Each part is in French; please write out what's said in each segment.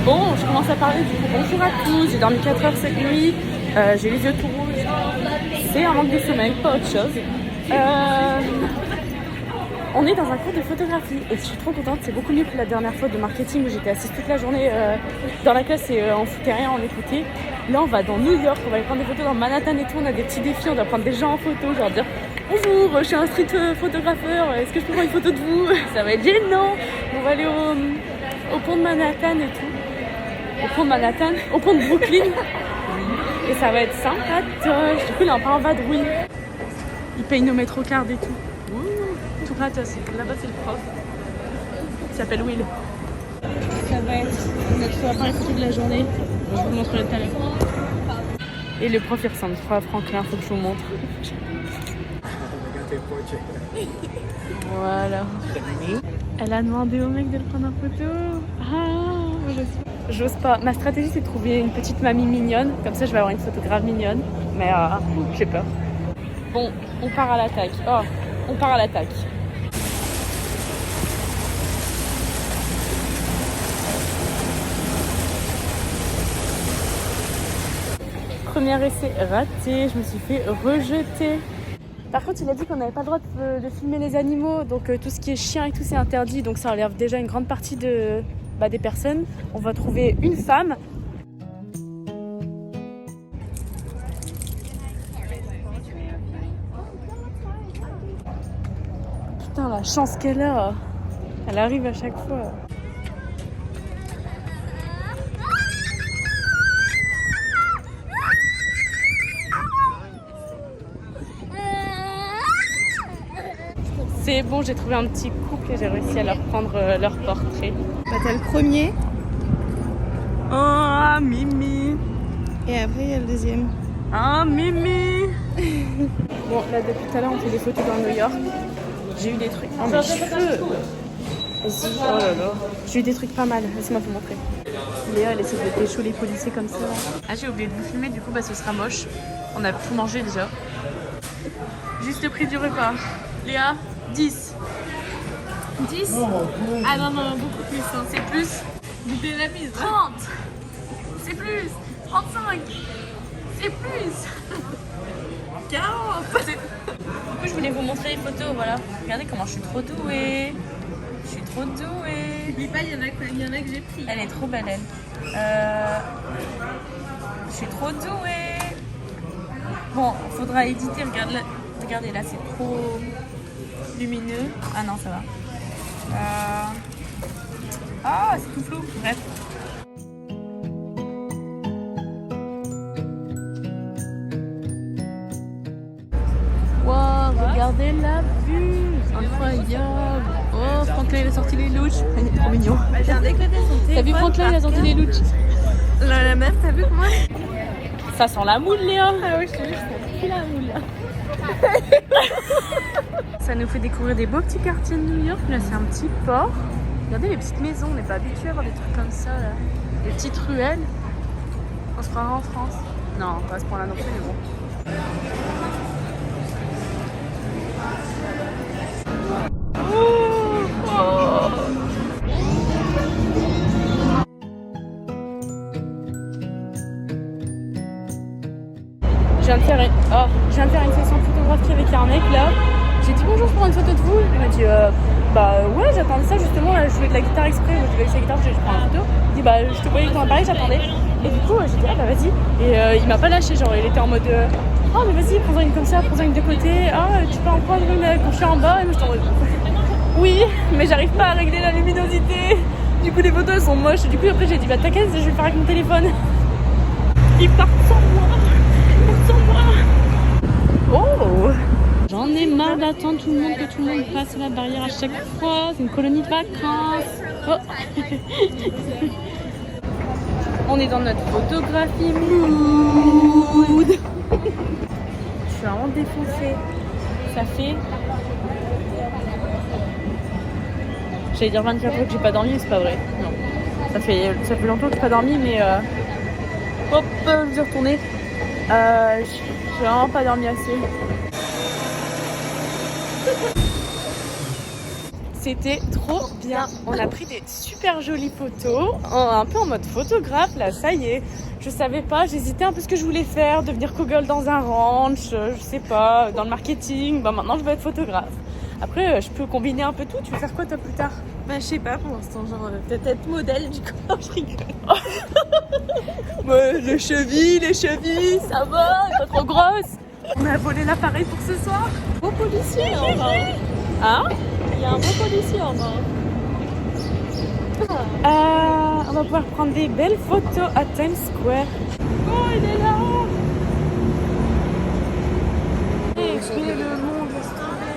Bon, je commence à parler du coup. Bonjour à tous, j'ai dormi 4 heures cette nuit, j'ai les yeux tout rouges. C'est un manque de sommeil, pas autre chose. On est dans un cours de photographie et je suis trop contente, c'est beaucoup mieux que la dernière fois de marketing où j'étais assise toute la journée dans la classe et on foutait rien, on écoutait. Là on va dans New York, on va aller prendre des photos dans Manhattan et tout, on a des petits défis, on doit prendre des gens en photo, genre dire bonjour, je suis un street photographeur, est-ce que je peux prendre une photo de vous? Ça va être gênant. On va aller au pont de Manhattan et tout. Au pont de Manhattan, au pont de Brooklyn. Et ça va être sympatoche. Du coup, là, on part en vadrouille. Ils payent nos métrocards et tout. Ouh, tout gratos. Là-bas, c'est le prof. Il s'appelle Will. Ça va être notre appareil photo de la journée. Je vous montrerai tout à l'heure. Et le prof, il ressemble trop à Franklin. Faut que je vous montre. Voilà. Elle a demandé au mec de le prendre en photo. Ah, j'ose pas. Ma stratégie, c'est de trouver une petite mamie mignonne. Comme ça, je vais avoir une photo grave mignonne. Mais j'ai peur. Bon, on part à l'attaque. Oh, on part à l'attaque. Premier essai raté. Je me suis fait rejeter. Par contre, il a dit qu'on n'avait pas le droit de filmer les animaux. Donc, tout ce qui est chien et tout, c'est interdit. Donc, ça enlève déjà une grande partie des personnes. On va trouver une femme. Putain, la chance qu'elle a. Elle arrive à chaque fois. C'est bon, j'ai trouvé un petit couple et j'ai réussi à leur prendre leur portrait. Bah, t'as le premier. Oh, Mimi. Et après, il y a le deuxième. Ah, Mimi. Bon, là, depuis tout à l'heure, on fait des photos dans New York. J'ai eu des trucs... Oh, mes cheveux. Oh là là. J'ai eu des trucs pas mal. Laisse-moi vous montrer. Léa, elle essaie de pécho les policiers comme ça. Ah, j'ai oublié de vous filmer, du coup, ce sera moche. On a tout mangé déjà. Juste le prix du repas. Léa, 10. 10? Ah non, beaucoup plus. Hein. C'est plus. Goûter la mise. 30. C'est plus. 35. C'est plus. 40. Du coup, je voulais vous montrer les photos, voilà. Regardez comment je suis trop douée. Je suis trop douée. N'oublie pas, il y en a que j'ai pris. Elle est trop belle, elle. Je suis trop douée. Bon, faudra éditer. Regardez là, c'est trop lumineux. Ah non, ça va. Ah, c'est tout flou. Bref. Wow, regardez la vue. Incroyable. Oh, Franklin, il a sorti les louches. Il est trop mignon. Bah, j'ai un décoté son téléphone. T'as vu Franklin, il a sorti les louches. La meuf, t'as vu comment Ça sent la moule, Léa. Ah oui, je te jure, ça sent la moule. Ça nous fait découvrir des beaux petits quartiers de New York. Là, c'est un petit port. Regardez les petites maisons. On n'est pas habitué à voir des trucs comme ça. Là. Des petites ruelles. On se croirait en France. Non, pas à ce point-là non plus, mais bon. Je viens de faire une session de photographie avec un mec là. J'ai dit bonjour, je prends une photo de vous. Il m'a dit ouais, j'attendais ça justement. Là, je jouais de la guitare exprès. Je jouais avec sa guitare, je prends une photo. Il dit je te voyais avec ton appareil, j'attendais. Et du coup, j'ai dit vas-y. Et il m'a pas lâché, genre il était en mode oh mais vas-y, prends-en une comme ça, prends-en une de côté. Ah, tu peux en prendre une quand je suis en bas. Et moi je t'en mode oui, mais j'arrive pas à régler la luminosité. Du coup, les photos elles sont moches. Du coup, après j'ai dit t'inquiète, je vais le faire avec mon téléphone. Il part sans moi. Oh, j'en ai marre d'attendre tout le monde, que tout le monde passe la barrière à chaque fois. C'est une colonie de vacances. Oh. On est dans notre photographie mood. Je suis vraiment défoncée. Ça fait... J'allais dire 24 heures que j'ai pas dormi, mais c'est pas vrai. Non. Ça fait longtemps que j'ai pas dormi, mais... Hop, je vais retourner. J'ai vraiment pas dormi assez. C'était trop bien. On a pris des super jolies photos, un peu en mode photographe là, ça y est. Je savais pas, j'hésitais un peu ce que je voulais faire, devenir cowgirl dans un ranch, je sais pas, dans le marketing. Bah maintenant je veux être photographe. Après je peux combiner un peu tout. Tu veux faire quoi toi plus tard? Bah je sais pas pour l'instant, genre peut-être être modèle du coup. Je rigole. Ouais, les chevilles, ça va, pas trop grosse. On a volé l'appareil pour ce soir. Beau policier en bas. Hein? Il y a un beau policier en bas. On va pouvoir prendre des belles photos à Times Square. Oh, il est là! Expliquez le monde, laisse tomber.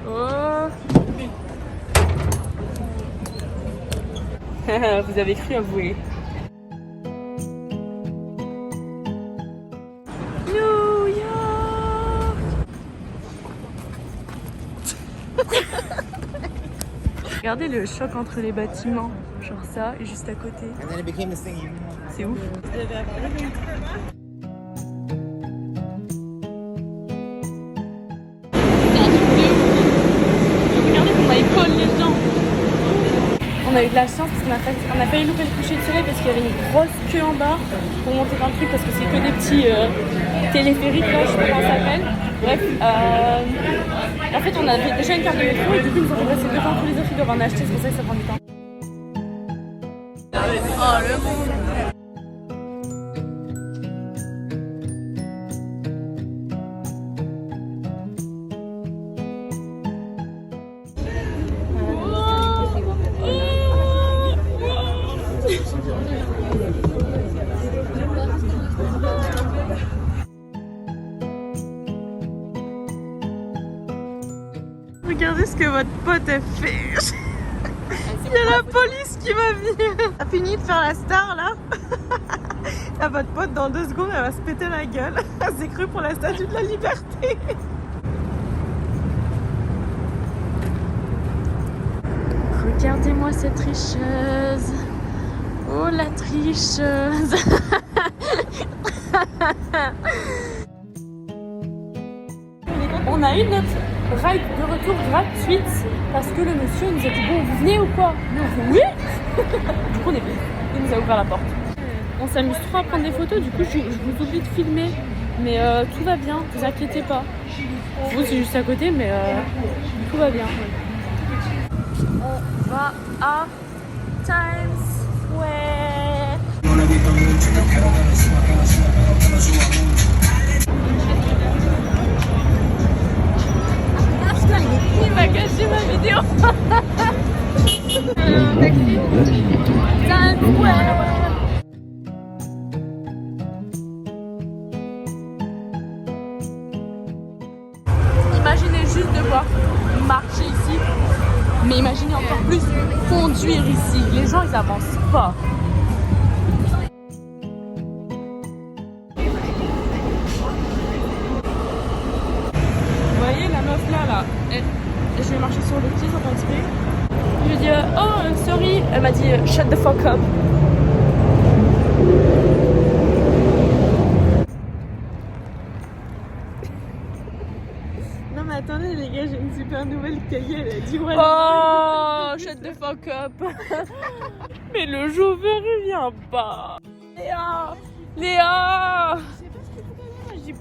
Oh! Vous avez cru avouer. New York! Regardez le choc entre les bâtiments, genre ça et juste à côté. C'est ouf. Regardez comment ils collent les gens. On a eu de la chance parce qu'on a failli louper le coucher de soleil parce qu'il y avait une grosse queue en bas pour monter dans le truc parce que c'est que des petits téléphériques là, je sais pas comment ça s'appelle. Bref, en fait on avait déjà une carte de métro et du coup ils nous ont fait passer devant tous les autres qui doivent en acheter, c'est pour ça que ça prend du temps. Oh le monde! Regardez ce que votre pote a fait. Il y a la police qui va venir. T'as fini de faire la star là? Là, votre pote dans 2 secondes elle va se péter la gueule. Elle s'est crue pour la statue de la liberté. Regardez-moi cette tricheuse. Oh la tricheuse. On a eu notre ride de retour gratuite parce que le monsieur nous a dit bon vous venez ou quoi? Nous on fait oui. Du coup on est venu. Il nous a ouvert la porte. On s'amuse trop à prendre des photos, du coup je vous oublie de filmer. Mais tout va bien, vous inquiétez pas. Vous c'est juste à côté mais tout va bien. On va à Times Square. Il m'a caché ma vidéo. Times Square. Imaginez juste devoir marcher ici, mais imaginez encore plus conduire ici. Les gens ils avancent pas. Vous voyez la meuf là, je vais marcher sur le pied sans pas exprès. Je lui ai dit oh sorry, elle m'a dit shut the fuck up. Non mais attendez les gars, j'ai une super nouvelle cahier. Elle a dit ouais. Oh shut the fuck up. Mais le chauffeur il vient pas. Léa, Léa,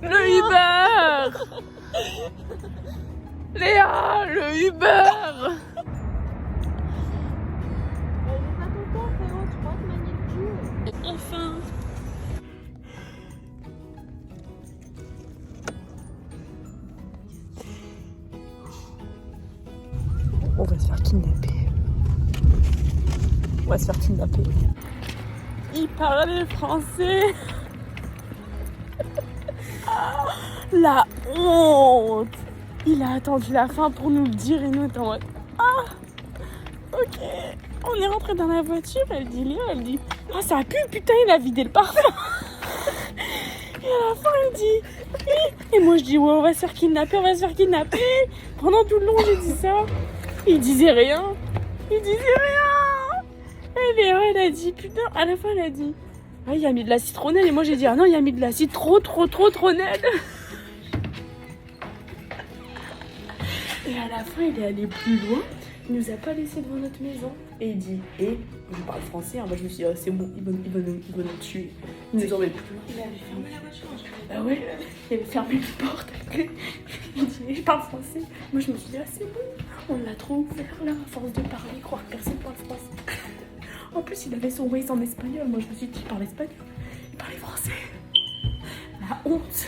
le Uber. Léa, le Uber. Enfin. On va se faire kidnapper. On va se faire kidnapper. Il parlait français. La honte. Il a attendu la fin pour nous le dire et nous étions en mode ah ok. On est rentré dans la voiture, elle dit Léa, elle dit ah ça pue putain il a vidé le parfum. Et à la fin elle dit oui. Et moi je dis ouais on va se faire kidnapper, on va se faire kidnapper. Pendant tout le long j'ai dit ça. Il disait rien. Il disait rien. Et Léa elle a dit putain, à la fin elle a dit ah il a mis de la citronnelle et moi j'ai dit ah non il a mis de la citronnelle. à la fin, il est allé plus loin. Il nous a pas laissé devant notre maison. Et il dit, je parle français. Hein. Moi, je me suis dit, oh, c'est bon, il va nous tuer. Il nous emmène plus loin. Il avait fermé la voiture. Ah ouais, il avait fermé la porte. Il dit, je parle français. Moi, je me suis dit, ah, c'est bon. On l'a trop ouvert là, à force de parler, croire que personne parle français. En plus, il avait son Waze en espagnol. Moi, je me suis dit, il parle espagnol. Il parlait français. La honte.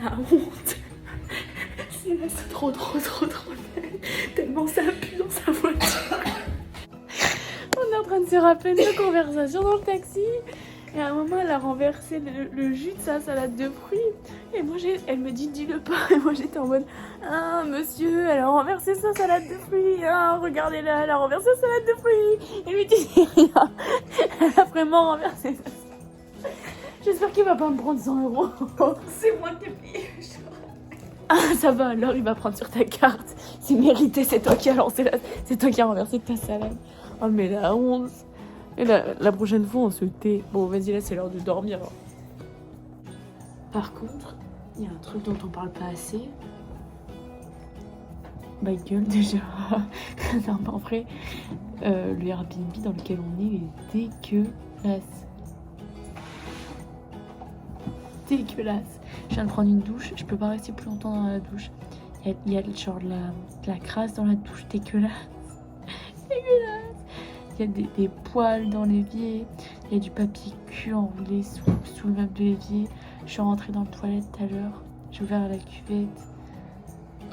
La honte. C'est trop. Tellement ça pue dans sa voiture. On est en train de se rappeler de nos conversations dans le taxi. Et à un moment, elle a renversé le jus de sa salade de fruits. Et moi, elle me dit, dis-le pas. Et moi, j'étais en mode, ah, monsieur, elle a renversé sa salade de fruits. Ah, regardez-la, elle a renversé sa salade de fruits. Et lui dit rien. Elle a vraiment renversé sa salade. J'espère qu'il va pas me prendre 100 €. C'est moi qui ai payé. Ah, ça va, alors il va prendre sur ta carte. C'est mérité, c'est toi qui as lancé c'est toi qui as renversé ta salade. Oh, mais la honte. Et la prochaine fois, on se tait. Bon, vas-y, là, c'est l'heure de dormir. Par contre, il y a un truc dont on parle pas assez. Ma gueule, déjà. Non, mais en vrai, le Airbnb dans lequel on est dégueulasse. Dégueulasse. Je viens de prendre une douche, je peux pas rester plus longtemps dans la douche. Il y a genre de la crasse dans la douche, dégueulasse. Dégueulasse. Il y a des poils dans l'évier, il y a du papier cul enroulé sous le meuble de l'évier. Je suis rentrée dans le toilette tout à l'heure, j'ai ouvert la cuvette.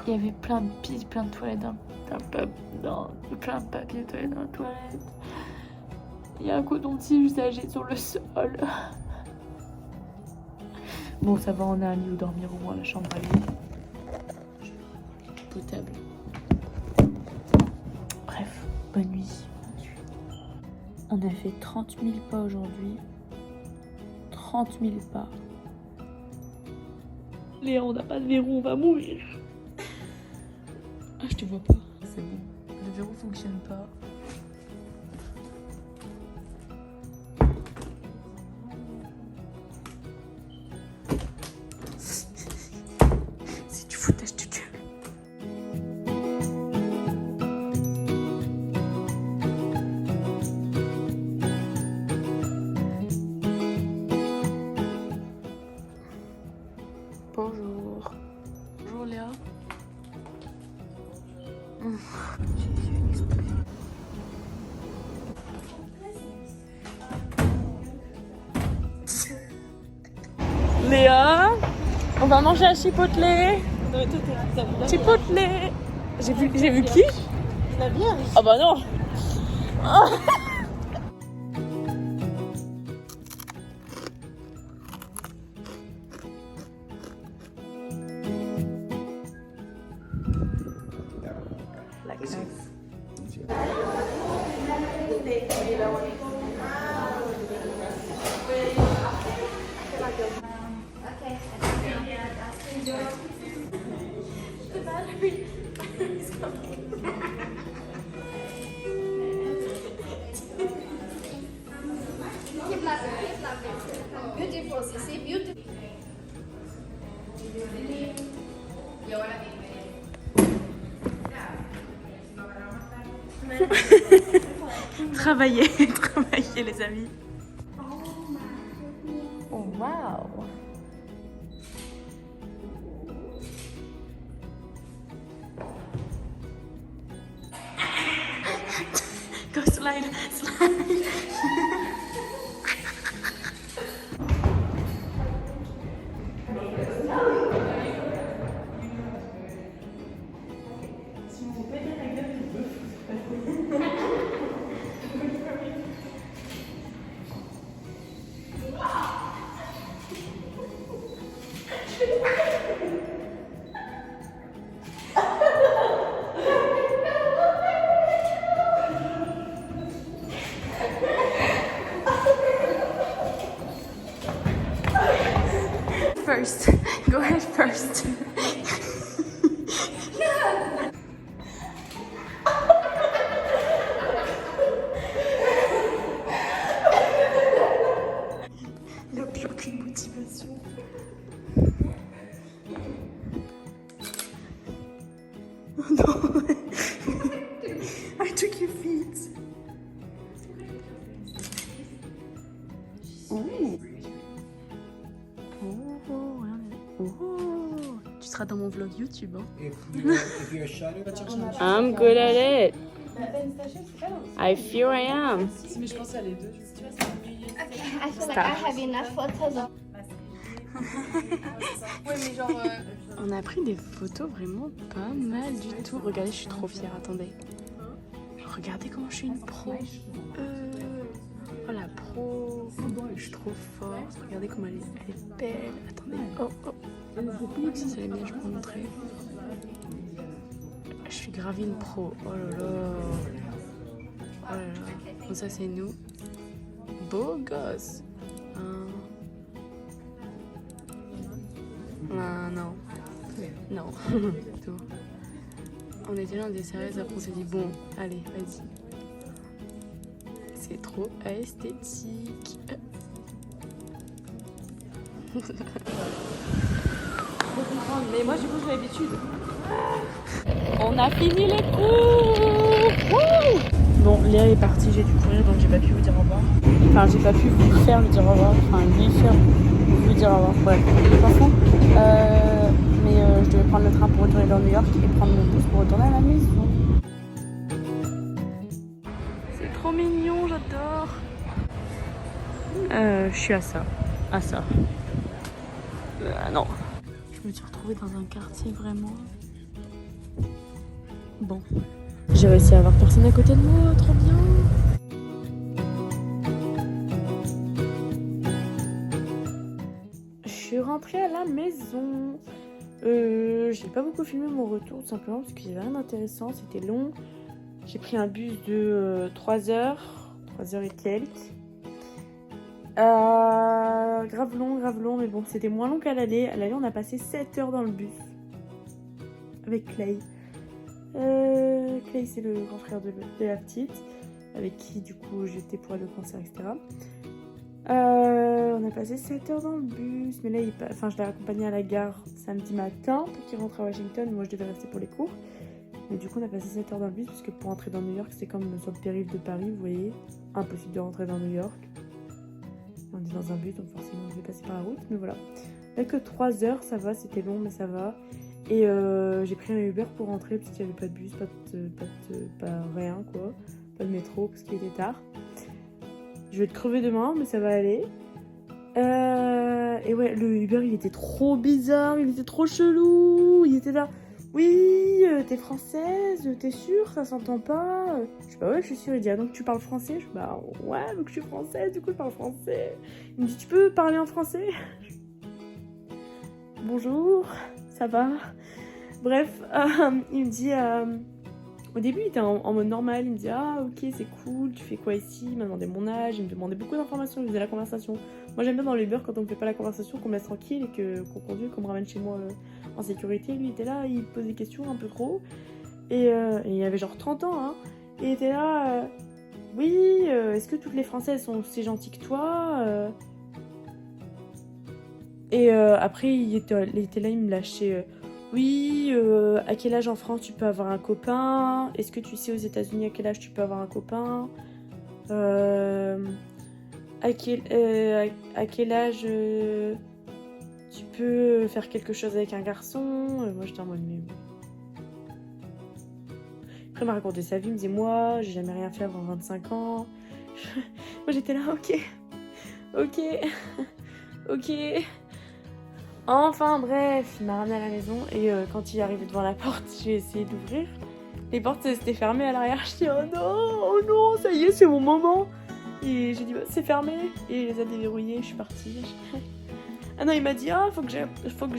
Il y avait plein de pis, plein de toilettes, plein de papier de toilette dans la toilette. Il y a un coton-tige usagé sur le sol. Bon, ça va, on a un lit où dormir au moins, la chambre à lit. Potable. Bref, bonne nuit. On a fait 30 000 pas aujourd'hui. 30 000 pas. Léa, on n'a pas de verrou, on va mourir. Ah, je te vois pas. C'est bon. Le verrou fonctionne pas. C'est du foutage de gueule. Bonjour. Bonjour Léa. Léa, on va manger à Chipotle. Chipotle. J'ai vu qui? La Vierge. Ah bah non. La classe. Beautiful, Sissy, beautiful. Travailler les amis. Oh waouh. Go slide. sera dans mon vlog YouTube. Hein. If you're shutting, I'm good at it. I feel I am. Mais je pense à les deux. I feel like I have enough photos. On a pris des photos vraiment pas mal du tout. Regardez, je suis trop fière. Attendez. Regardez comment je suis une pro. Oh la pro. Je suis trop forte. Regardez comment elle est belle. Attendez. Oh oh. Ça c'est les miennes, je peux vous montrer. Je suis grave une pro. Oh là là. Oh là là. Bon, ça c'est nous. Beau gosse. Ah non. Non. Tout. On était là, on était sérieux, après on s'est dit bon, allez, vas-y. C'est trop esthétique. Mais moi, du coup, j'ai l'habitude. On a fini les cours. Wouh. Bon, Léa est partie, j'ai dû courir, donc j'ai pas pu vous dire au revoir. Enfin, j'ai pas pu vous faire lui dire au revoir. Enfin, lui faire vous dire au revoir. Bref, de toute façon. Mais je devais prendre le train pour retourner dans New York et prendre mon bus pour retourner à la maison. C'est trop mignon, j'adore. Je suis à ça. À ça. Non. Je me suis retrouvée dans un quartier vraiment... Bon. J'ai réussi à avoir personne à côté de moi, trop bien. Je suis rentrée à la maison. J'ai pas beaucoup filmé mon retour, tout simplement parce qu'il n'y avait rien d'intéressant, c'était long. J'ai pris un bus de 3 heures et quelques. Grave long, mais bon, c'était moins long qu'à l'aller. À l'aller, on a passé 7 heures dans le bus. Avec Clay. Clay, c'est le grand frère de la petite, avec qui, du coup, j'étais pour aller au concert, etc. On a passé 7 heures dans le bus, mais là, je l'ai accompagné à la gare samedi matin pour qu'il rentre à Washington. Moi, je devais rester pour les cours. Mais du coup, on a passé 7 heures dans le bus, parce que pour rentrer dans New York, c'est comme sur le périph' de Paris, vous voyez. Impossible de rentrer dans New York. On est dans un bus, donc forcément, on devait passer par la route, mais voilà. Avec que 3 heures, ça va, c'était long, mais ça va. Et j'ai pris un Uber pour rentrer, parce qu'il n'y avait pas de bus, pas rien, quoi. Pas de métro, parce qu'il était tard. Je vais te crever demain, mais ça va aller. Et ouais, le Uber, il était trop bizarre, il était trop chelou. Il était là, oui, t'es française, t'es sûre, ça s'entend pas. Je dis, bah ouais, je suis sûre. Il dit, ah donc tu parles français? Je dis, bah ouais, donc je suis française, du coup je parle français. Il me dit, tu peux parler en français? Bonjour, ça va? Bref, il me dit... Au début, il était en mode normal, il me dit « Ah, ok, c'est cool, tu fais quoi ici ?» Il m'a demandé mon âge, il me demandait beaucoup d'informations, il faisait la conversation. Moi, j'aime bien dans les Uber, quand on me fait pas la conversation, qu'on me laisse tranquille et qu'on conduit, qu'on me ramène chez moi en sécurité. Lui, il était là, il posait des questions un peu trop. Et il avait genre 30 ans, hein. Et il était là « Oui, est-ce que toutes les Françaises sont aussi gentilles que toi ?» Et après, il était là, il me lâchait... Oui, à quel âge en France tu peux avoir un copain? Est-ce que tu sais aux États-Unis à quel âge tu peux avoir un copain? À quel âge tu peux faire quelque chose avec un garçon? Moi j'étais en mode mais... Après il m'a raconté sa vie, il me disait moi j'ai jamais rien fait avant 25 ans. Moi j'étais là ok. Enfin bref, il m'a ramené à la maison et quand il est arrivé devant la porte, j'ai essayé d'ouvrir. Les portes c'était fermé à l'arrière, je dis oh non, ça y est, c'est mon moment. Et j'ai dit bah, c'est fermé et il les a déverrouillés, je suis partie. Ah non, il m'a dit faut que je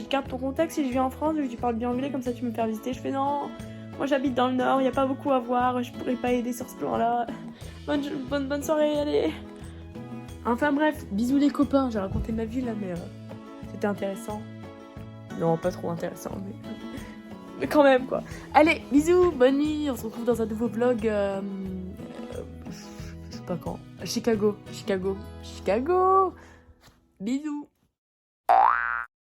garde ton contact si je viens en France, vu que tu parles bien anglais, comme ça tu me fais visiter. Je fais non, moi j'habite dans le nord, il n'y a pas beaucoup à voir, je pourrais pas aider sur ce plan-là. Bonne soirée, allez. Enfin bref, bisous les copains, j'ai raconté ma vie là, mais... C'était intéressant. Non, pas trop intéressant, mais quand même, quoi. Allez, bisous, bonne nuit. On se retrouve dans un nouveau vlog. Je sais pas quand. Chicago. Bisous.